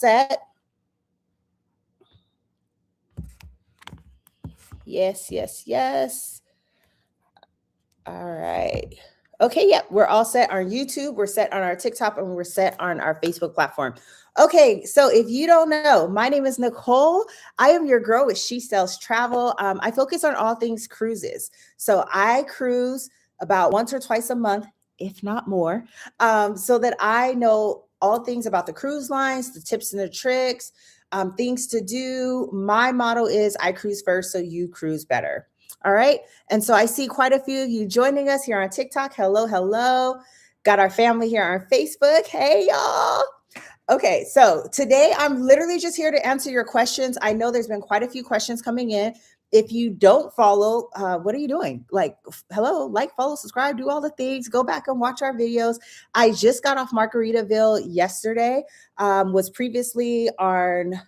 set? Yes, yes, yes. All right. Okay, yeah, we're all set on YouTube, we're set on our TikTok, and we're set on our Facebook platform. Okay, so if you don't know, my name is Nicole. I am your girl with She Sells Travel. I focus on all things cruises. So I cruise about once or twice a month, if not more, so that I know all things about the cruise lines, the tips and the tricks, things to do. My motto is I cruise first, so you cruise better. All right. And so I see quite a few of you joining us here on TikTok. Hello, hello. Got our family here on Facebook. Hey, y'all. Okay, so today I'm literally just here to answer your questions. I know there's been quite a few questions coming in. If you don't follow, what are you doing? Like, hello, like, follow, subscribe, do all the things. Go back and watch our videos. I just got off Margaritaville yesterday. Was previously on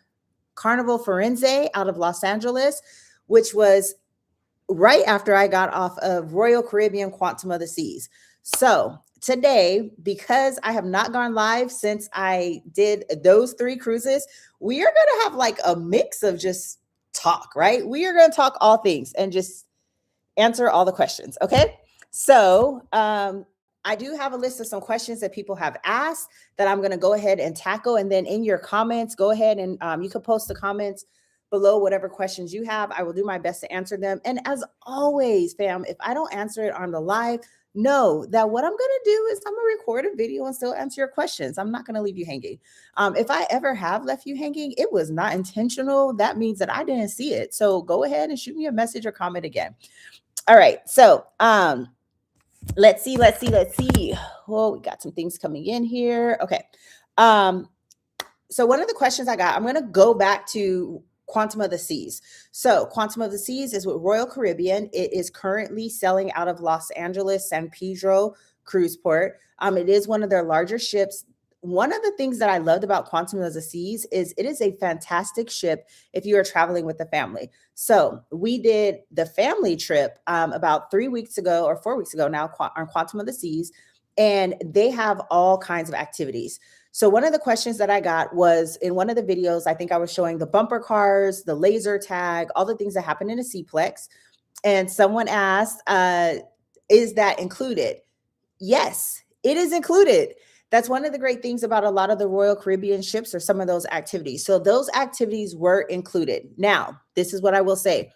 Carnival Firenze out of Los Angeles, which was right after I got off of Royal Caribbean Quantum of the Seas. So today, because I have not gone live since I did those 3 cruises, we are going to have like a mix of just talk, right? We are going to talk all things and just answer all the questions. Okay. So, I do have a list of some questions that people have asked that I'm going to go ahead and tackle. And then in your comments, go ahead and you can post the comments below whatever questions you have. I will do my best to answer them. And as always, fam, if I don't answer it on the live, know that what I'm going to do is I'm going to record a video and still answer your questions. I'm not going to leave you hanging. If I ever have left you hanging, it was not intentional. That means that I didn't see it. So go ahead and shoot me a message or comment again. All right. So, let's see. Well, we got some things coming in here. Okay. So one of the questions I got, I'm going to go back to Quantum of the Seas. So Quantum of the Seas is with Royal Caribbean. It is currently selling out of Los Angeles, San Pedro cruise port. It is one of their larger ships. One of the things that I loved about Quantum of the Seas is it is a fantastic ship if you are traveling with the family. So we did the family trip about 3 weeks ago or 4 weeks ago now on Quantum of the Seas, and they have all kinds of activities. So one of the questions that I got was in one of the videos, I think I was showing the bumper cars, the laser tag, all the things that happen in a Seaplex. And someone asked, is that included? Yes, it is included. That's one of the great things about a lot of the Royal Caribbean ships or some of those activities. So those activities were included. Now, this is what I will say.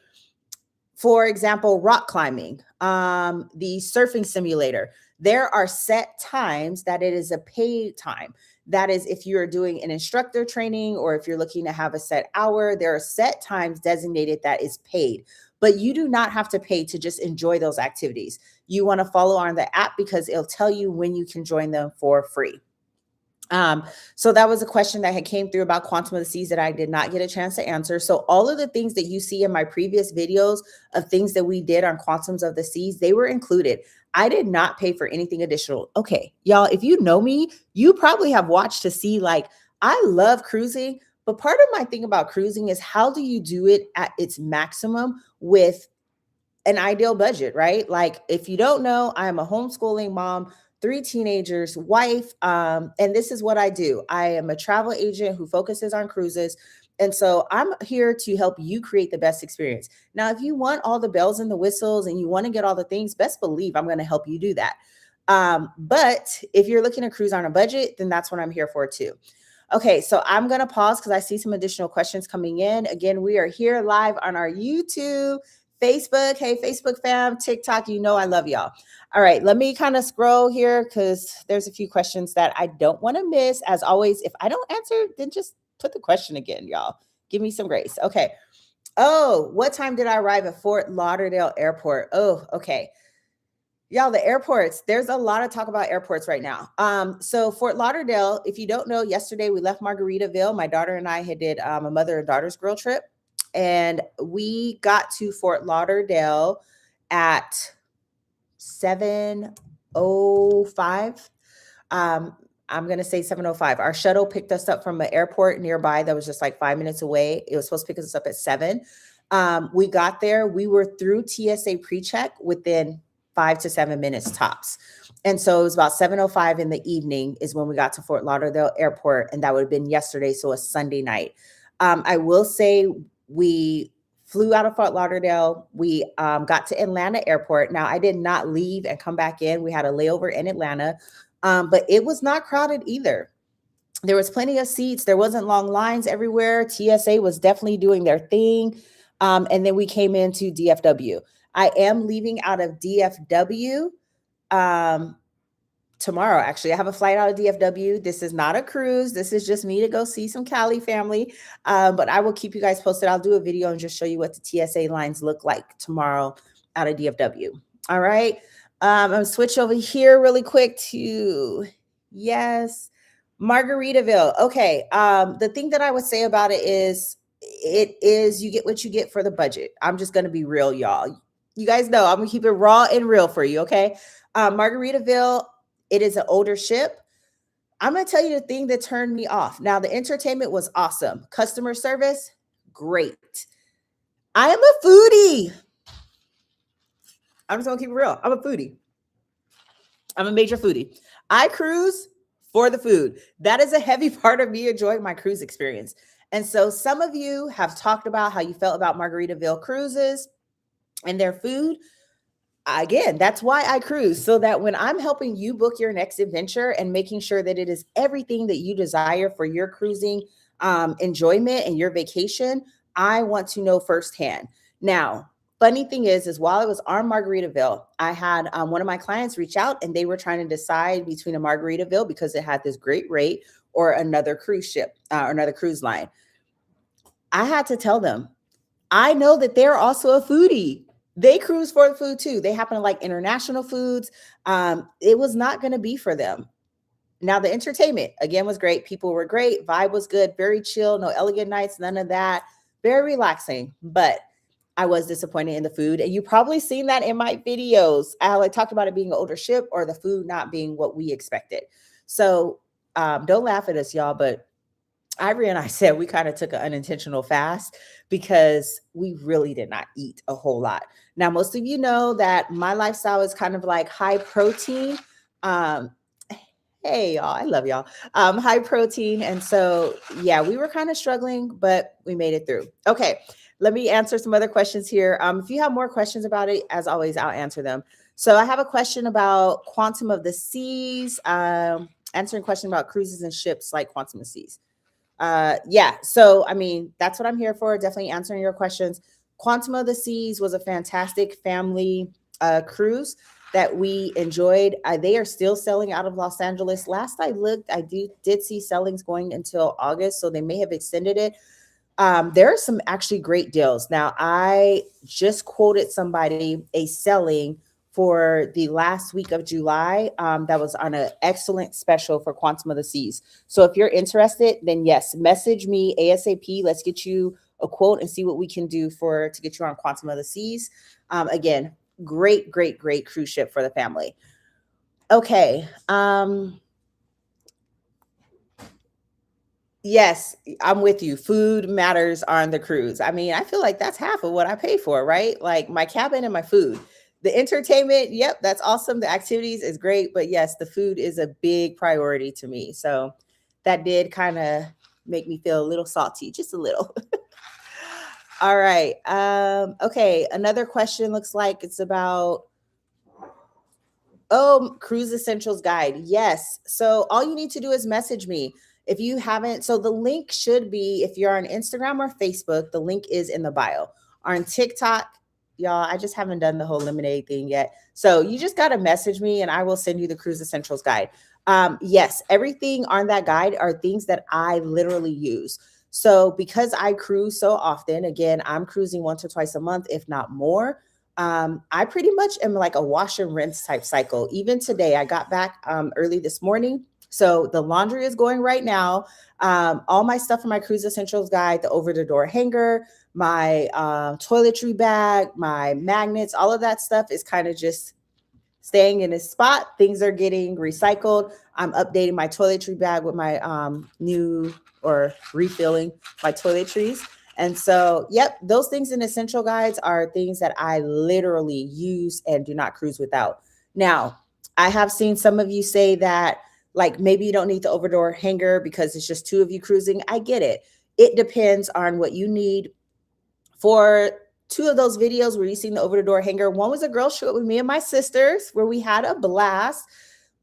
For example, rock climbing, the surfing simulator, there are set times that it is a paid time. That is, if you're doing an instructor training or if you're looking to have a set hour, there are set times designated that is paid. But you do not have to pay to just enjoy those activities. You want to follow on the app because it'll tell you when you can join them for free. So that was a question that had came through about Quantum of the Seas that I did not get a chance to answer. So all of the things that you see in my previous videos of things that we did on Quantums of the Seas, they were included. I did not pay for anything additional. Okay, y'all, if you know me, you probably have watched to see like, I love cruising, but part of my thing about cruising is how do you do it at its maximum with an ideal budget, right? Like if you don't know, I am a homeschooling mom, 3 teenagers, wife, and this is what I do. I am a travel agent who focuses on cruises. And so I'm here to help you create the best experience. Now, if you want all the bells and the whistles and you want to get all the things, best believe I'm going to help you do that. But if you're looking to cruise on a budget, then that's what I'm here for too. Okay, so I'm going to pause because I see some additional questions coming in. Again, we are here live on our YouTube, Facebook. Hey, Facebook fam, TikTok, you know I love y'all. All right, let me kind of scroll here because there's a few questions that I don't want to miss. As always, if I don't answer, then just put the question again, y'all. Give me some grace. Okay. Oh, what time did I arrive at Fort Lauderdale Airport? Oh, okay. Y'all, the airports, there's a lot of talk about airports right now. So Fort Lauderdale, if you don't know, yesterday we left Margaritaville. My daughter and I had did a mother and daughter's girl trip. And we got to Fort Lauderdale at 7:05. I'm going to say 7:05. Our shuttle picked us up from an airport nearby that was just like 5 minutes away. It was supposed to pick us up at 7. We got there. We were through TSA pre-check within 5 to 7 minutes tops. And so it was about 7:05 in the evening is when we got to Fort Lauderdale Airport, and that would have been yesterday, so a Sunday night. I will say we flew out of Fort Lauderdale. We got to Atlanta Airport. Now, I did not leave and come back in. We had a layover in Atlanta, but it was not crowded either. There was plenty of seats. There wasn't long lines everywhere. TSA was definitely doing their thing. And then we came into DFW. I am leaving out of DFW tomorrow. Actually, I have a flight out of DFW. This is not a cruise. This is just me to go see some Cali family. But I will keep you guys posted. I'll do a video and just show you what the TSA lines look like tomorrow out of DFW. All right. I'm going to switch over here really quick to, yes, Margaritaville. Okay. The thing that I would say about it is you get what you get for the budget. I'm just going to be real, y'all. You guys know I'm going to keep it raw and real for you. Okay. Margaritaville, it is an older ship. I'm going to tell you the thing that turned me off. Now, the entertainment was awesome. Customer service, great. I am a foodie. I'm just going to keep it real. I'm a foodie. I'm a major foodie. I cruise for the food. That is a heavy part of me enjoying my cruise experience. And so some of you have talked about how you felt about Margaritaville cruises and their food. Again, that's why I cruise, so that when I'm helping you book your next adventure and making sure that it is everything that you desire for your cruising enjoyment and your vacation, I want to know firsthand. Now, funny thing is while I was on Margaritaville, I had one of my clients reach out and they were trying to decide between a Margaritaville because it had this great rate or another cruise ship or another cruise line. I had to tell them, I know that they're also a foodie. They cruise for the food too. They happen to like international foods. It was not going to be for them. Now, the entertainment, again, was great. People were great. Vibe was good. Very chill. No elegant nights. None of that. Very relaxing. But I was disappointed in the food. And you probably seen that in my videos. I talked about it being an older ship or the food not being what we expected. So don't laugh at us, y'all. But Ivory and I said we kind of took an unintentional fast because we really did not eat a whole lot. Now, most of you know that my lifestyle is kind of like high protein. Hey, y'all, I love y'all. High protein. And so, yeah, we were kind of struggling, but we made it through. Okay, let me answer some other questions here. If you have more questions about it, as always, I'll answer them. So I have a question about Quantum of the Seas, answering a question about cruises and ships like Quantum of the Seas. Yeah, so I mean, that's what I'm here for. Definitely answering your questions. Quantum of the Seas was a fantastic family cruise that we enjoyed. They are still selling out of Los Angeles. Last I looked, I did see sellings going until August, so they may have extended it. There are some actually great deals. Now, I just quoted somebody a selling for the last week of July that was on an excellent special for Quantum of the Seas. So if you're interested, then yes, message me ASAP. Let's get you a quote and see what we can do to get you on Quantum of the Seas. Again, great cruise ship for the family. Okay. Yes, I'm with you. Food matters on the cruise. I mean, I feel like that's half of what I pay for, right? Like my cabin and my food. The entertainment, yep, that's awesome. The activities is great, but yes, the food is a big priority to me. So that did kind of make me feel a little salty, just a little. All right. Okay, another question looks like it's about Cruise Essentials Guide. Yes. So all you need to do is message me. If you haven't, so the link should be, if you're on Instagram or Facebook, the link is in the bio. On TikTok, y'all, I just haven't done the whole lemonade thing yet. So you just got to message me and I will send you the Cruise Essentials Guide. Yes, everything on that guide are things that I literally use. So because I cruise so often, again, I'm cruising once or twice a month, if not more. I pretty much am like a wash and rinse type cycle. Even today, I got back early this morning. So the laundry is going right now. All my stuff in my Cruise Essentials Guide, the over the door hanger, my toiletry bag, my magnets, all of that stuff is kind of just staying in its spot. Things are getting recycled. I'm updating my toiletry bag with my new or refilling my toiletries. And so, yep, those things in essential guides are things that I literally use and do not cruise without. Now, I have seen some of you say that, like, maybe you don't need the overdoor hanger because it's just two of you cruising. I get it. It depends on what you need. For two of those videos where you seen the over the door hanger, one was a girl trip with me and my sisters where we had a blast.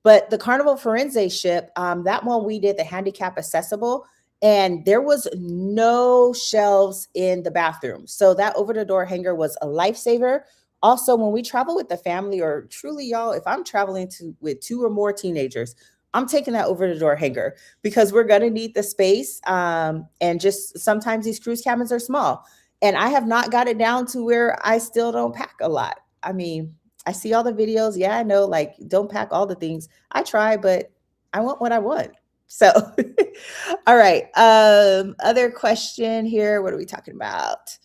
But the Carnival Firenze ship, that one we did the handicap accessible, and there was no shelves in the bathroom. So that over the door hanger was a lifesaver. Also, when we travel with the family, or truly, y'all, if I'm traveling with two or more teenagers, I'm taking that over the door hanger because we're gonna need the space. And just sometimes these cruise cabins are small, and I have not got it down to where I still don't pack a lot. I mean, I see all the videos. Yeah, I know, like, don't pack all the things. I try, but I want what I want. So, all right. Other question here. What are we talking about?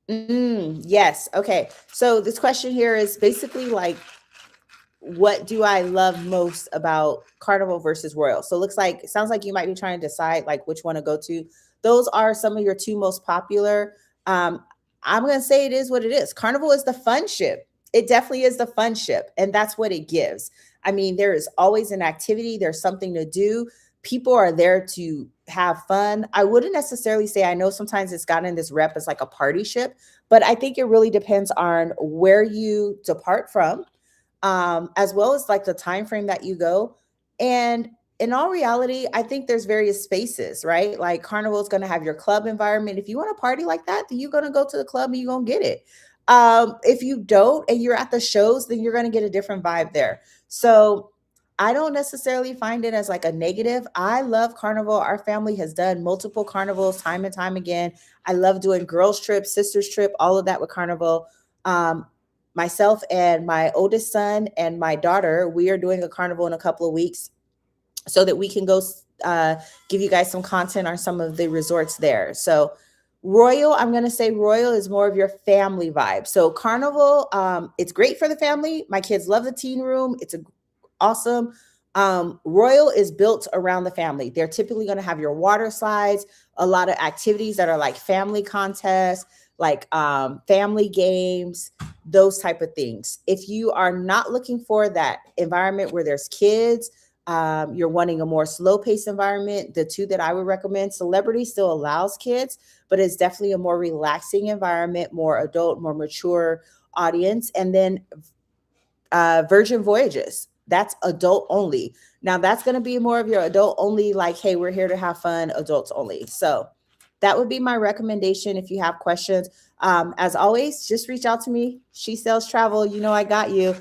Yes. Okay. So this question here is basically like, what do I love most about Carnival versus Royal? So it sounds like you might be trying to decide like which one to go to. Those are some of your two most popular. Um, I'm gonna say it is what it is. Carnival is the fun ship. It definitely is the fun ship, and that's what it gives. I mean, there is always an activity, there's something to do. People are there to have fun. I wouldn't necessarily say, I know sometimes it's gotten this rep as like a party ship, but I think it really depends on where you depart from, as well as like the time frame that you go. And in all reality, I think there's various spaces, right? Like Carnival is going to have your club environment. If you want to party like that, then you're going to go to the club and you're going to get it. If you don't and you're at the shows, then you're going to get a different vibe there. So I don't necessarily find it as like a negative. I love Carnival. Our family has done multiple carnivals time and time again. I love doing girls trip, sisters trip, all of that with Carnival. Um, Myself and my oldest son and my daughter, we are doing a carnival in a couple of weeks so that we can go give you guys some content on some of the resorts there. So Royal, I'm going to say Royal is more of your family vibe. So Carnival, it's great for the family. My kids love the teen room. It's awesome. Royal is built around the family. They're typically going to have your water slides, a lot of activities that are like family contests, like family games, those type of things. If you are not looking for that environment where there's kids, you're wanting a more slow paced environment, the two that I would recommend, Celebrity still allows kids, but it's definitely a more relaxing environment, more adult, more mature audience. And then Virgin Voyages, that's adult only. Now that's going to be more of your adult only, like, hey, we're here to have fun, adults only. So that would be my recommendation if you have questions. As always, just reach out to me. She Sells Travel. You know I got you.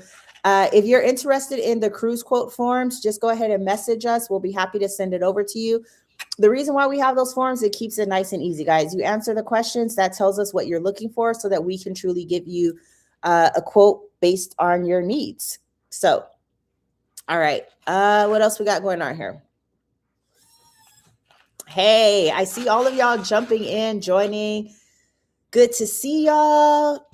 If you're interested in the cruise quote forms, just go ahead and message us. We'll be happy to send it over to you. The reason why we have those forms, it keeps it nice and easy, guys. You answer the questions, that tells us what you're looking for so that we can truly give you a quote based on your needs. So, all right. What else we got going on here? Hey, I see all of y'all jumping in, joining. Good to see y'all.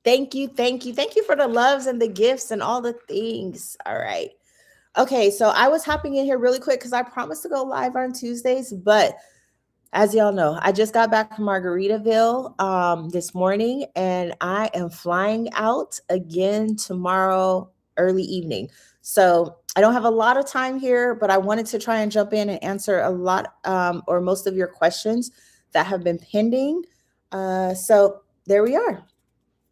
Thank you. Thank you. Thank you for the loves and the gifts and all the things. All right. Okay. So I was hopping in here really quick because I promised to go live on Tuesdays. But as y'all know, I just got back from Margaritaville this morning, and I am flying out again tomorrow early evening. So I don't have a lot of time here, but I wanted to try and jump in and answer a lot or most of your questions that have been pending. So there we are.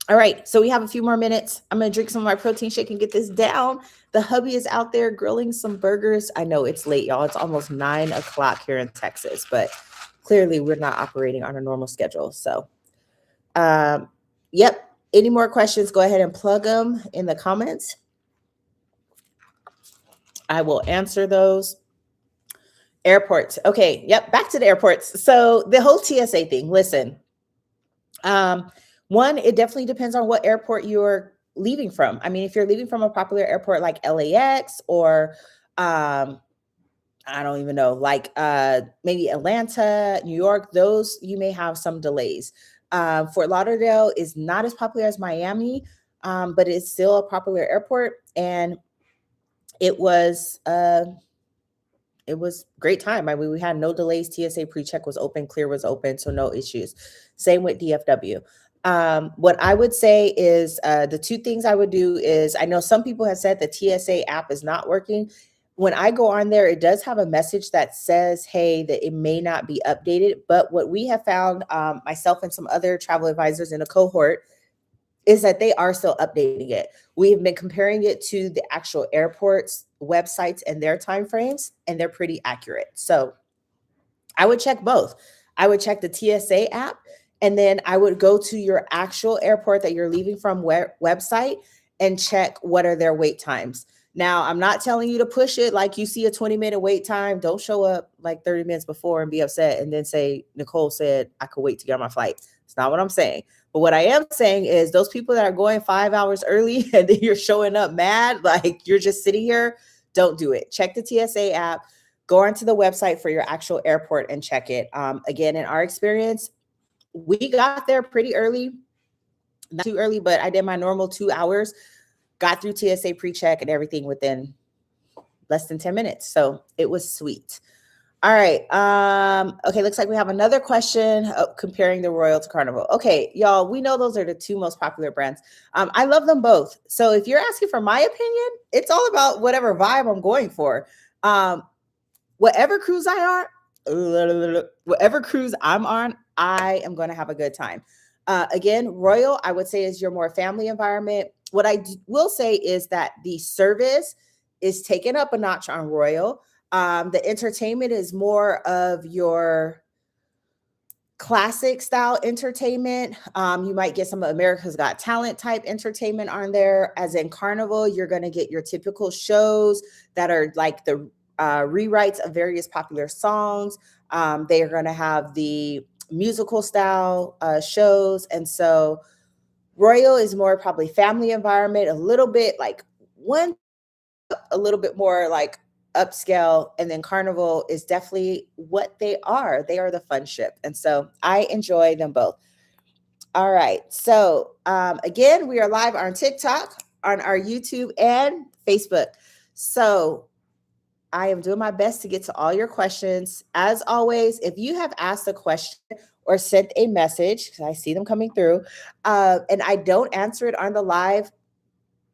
All right, so we have a few more minutes. I'm going to drink some of my protein shake and get this down. The hubby is out there grilling some burgers. I know it's late, y'all. It's almost 9 o'clock here in Texas, but clearly we're not operating on a normal schedule. So, yep. Any more questions, go ahead and plug them in the comments. I will answer those. Airports. Okay, yep, back to the airports. So the whole TSA thing, listen. One, it definitely depends on what airport you're leaving from. I mean, if you're leaving from a popular airport like LAX or I don't even know, like maybe Atlanta, New York, those you may have some delays. Fort Lauderdale is not as popular as Miami, but it's still a popular airport, and it was great time. I mean, we had no delays. TSA pre-check was open, clear was open, so no issues. Same with DFW. What I would say is the two things I would do is I know some people have said the TSA app is not working. When I go on there, it does have a message that says, hey, that it may not be updated. But what we have found, myself and some other travel advisors in a cohort, is that they are still updating it. We've been comparing it to the actual airports websites and their timeframes, and they're pretty accurate. So I would check both. I would check the TSA app, and then I would go to your actual airport that you're leaving from website and check what are their wait times. Now, I'm not telling you to push it like you see a 20-minute wait time. Don't show up like 30 minutes before and be upset and then say, Nicole said I could wait to get on my flight. It's not what I'm saying. But what I am saying is those people that are going 5 hours early and then you're showing up mad, like you're just sitting here, don't do it. Check the TSA app. Go onto the website for your actual airport and check it. Again, in our experience, we got there pretty early, not too early, but I did my normal 2 hours, got through TSA pre-check and everything within less than 10 minutes. So it was sweet. All right. Okay, looks like we have another question comparing the Royal to Carnival. Okay, y'all, we know those are the two most popular brands. I love them both. So if you're asking for my opinion, it's all about whatever vibe I'm going for. Whatever cruise I'm on, I am going to have a good time. Again, Royal, I would say, is your more family environment. What I will say is that the service is taken up a notch on Royal. The entertainment is more of your classic style entertainment. You might get some of America's Got Talent type entertainment on there. As in Carnival, you're going to get your typical shows that are like the rewrites of various popular songs. They are going to have the musical style shows. And so Royal is more probably family environment, a little bit like a little bit more like upscale, and then Carnival is definitely what they are. They are the fun ship. And so I enjoy them both. All right. So again, we are live on TikTok, on our YouTube and Facebook. So I am doing my best to get to all your questions. As always, if you have asked a question or sent a message, because I see them coming through, and I don't answer it on the live,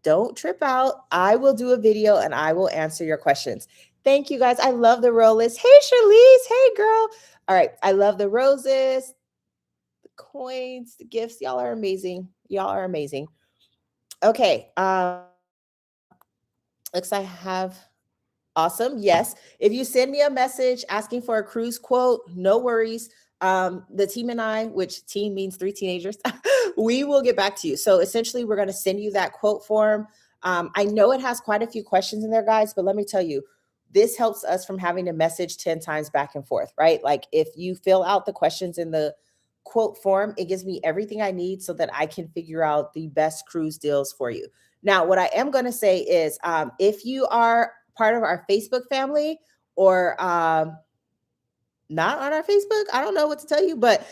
don't trip out. I will do a video and I will answer your questions. Thank you guys. I love the roll list. Hey, Charlize. Hey, girl. All right. I love the roses, the coins, the gifts. Y'all are amazing. Y'all are amazing. Okay. Looks like I have awesome. Yes. If you send me a message asking for a cruise quote, no worries. The team and I, which team means 3 teenagers, we will get back to you. So essentially, we're going to send you that quote form. I know it has quite a few questions in there, guys, but let me tell you, this helps us from having to message 10 times back and forth, right? Like if you fill out the questions in the quote form, it gives me everything I need so that I can figure out the best cruise deals for you. Now, what I am going to say is if you are part of our Facebook family or not on our Facebook, I don't know what to tell you, but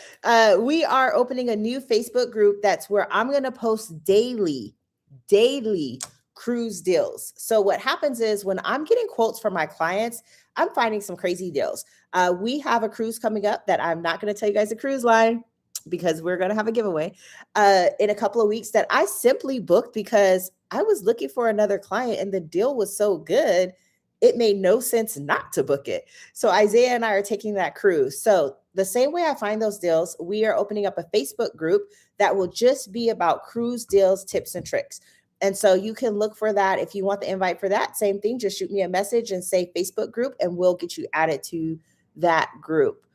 we are opening a new Facebook group that's where I'm going to post daily cruise deals. So what happens is when I'm getting quotes from my clients, I'm finding some crazy deals. We have a cruise coming up that I'm not going to tell you guys the cruise line because we're going to have a giveaway in a couple of weeks that I simply booked because I was looking for another client and the deal was so good. It made no sense not to book it. So Isaiah and I are taking that cruise. So the same way I find those deals, we are opening up a Facebook group that will just be about cruise deals, tips, and tricks. And so you can look for that. If you want the invite for that, same thing, just shoot me a message and say Facebook group and we'll get you added to that group.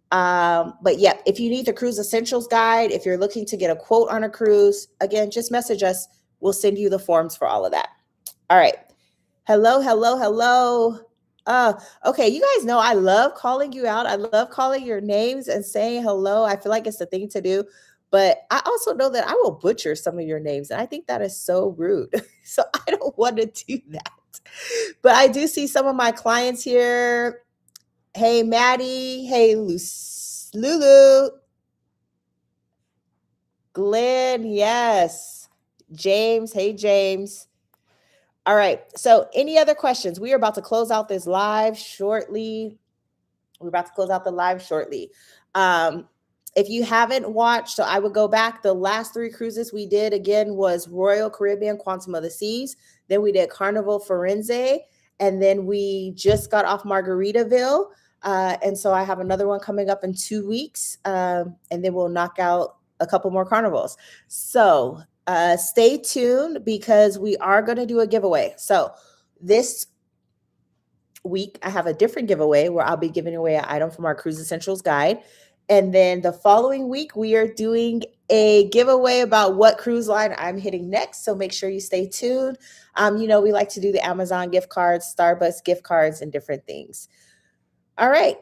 But yeah, if you need the cruise essentials guide, if you're looking to get a quote on a cruise, again, just message us. We'll send you the forms for all of that. All right. Hello. Okay, you guys know I love calling you out. I love calling your names and saying hello. I feel like it's the thing to do. But I also know that I will butcher some of your names. And I think that is so rude. So I don't want to do that. But I do see some of my clients here. Hey, Maddie. Hey, Lulu. Glenn. Yes. James. Hey, James. All right. So any other questions? We are about to close out this live shortly. We're about to close out the live shortly. if you haven't watched, so I would go back. The last 3 cruises we did again was Royal Caribbean Quantum of the Seas. Then we did Carnival Firenze. And then we just got off Margaritaville. And so I have another one coming up in 2 weeks. And then we'll knock out a couple more carnivals. So stay tuned because we are going to do a giveaway. So this week, I have a different giveaway where I'll be giving away an item from our Cruise Essentials guide. And then the following week, we are doing a giveaway about what cruise line I'm hitting next. So make sure you stay tuned. We like to do the Amazon gift cards, Starbucks gift cards, and different things. All right.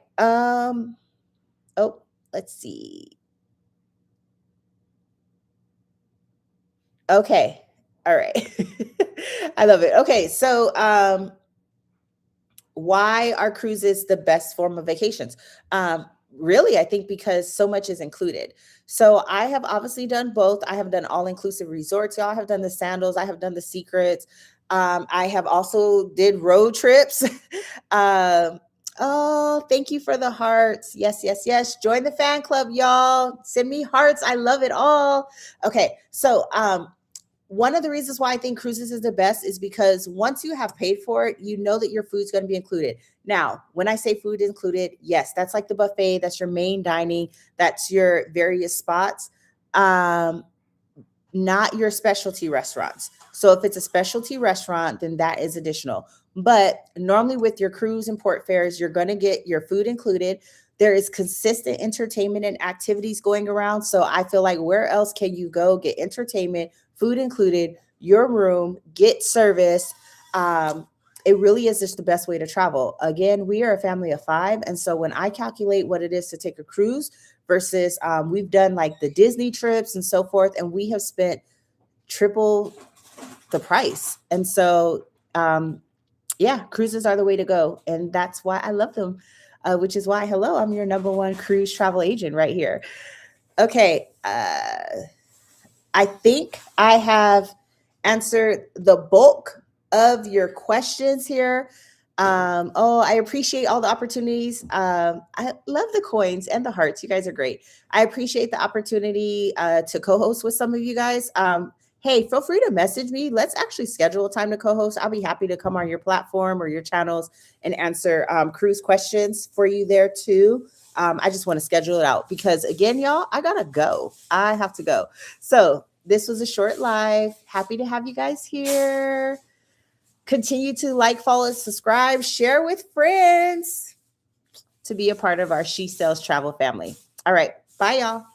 Let's see. Okay. All right. I love it. Okay. So, why are cruises the best form of vacations? Really, I think because so much is included. So I have obviously done both. I have done all-inclusive resorts. Y'all have done the Sandals. I have done the Secrets. I have also did road trips. Oh, thank you for the hearts. Yes, yes, yes. Join the fan club, y'all. Send me hearts. I love it all. Okay, so one of the reasons why I think cruises is the best is because once you have paid for it, you know that your food's going to be included. Now, when I say food included, yes, that's like the buffet, that's your main dining, that's your various spots, not your specialty restaurants. So if it's a specialty restaurant, then that is additional. But normally with your cruise and port fares, you're going to get your food included. There is consistent entertainment and activities going around. So I feel like where else can you go get entertainment, food included, your room, get service? It really is just the best way to travel. Again, we are a family of 5. And so when I calculate what it is to take a cruise versus we've done like the Disney trips and so forth, and we have spent triple the price. And so, cruises are the way to go. And that's why I love them, which is why, hello, I'm your number 1 cruise travel agent right here. Okay. I think I have answered the bulk of your questions here. I appreciate all the opportunities. I love the coins and the hearts. You guys are great. I appreciate the opportunity to co-host with some of you guys. Hey, feel free to message me. Let's actually schedule a time to co-host. I'll be happy to come on your platform or your channels and answer cruise questions for you there too. I just want to schedule it out because again, y'all, I gotta go. I have to go. So this was a short live. Happy to have you guys here. Continue to like, follow, subscribe, share with friends to be a part of our She Sells Travel family. All right. Bye, y'all.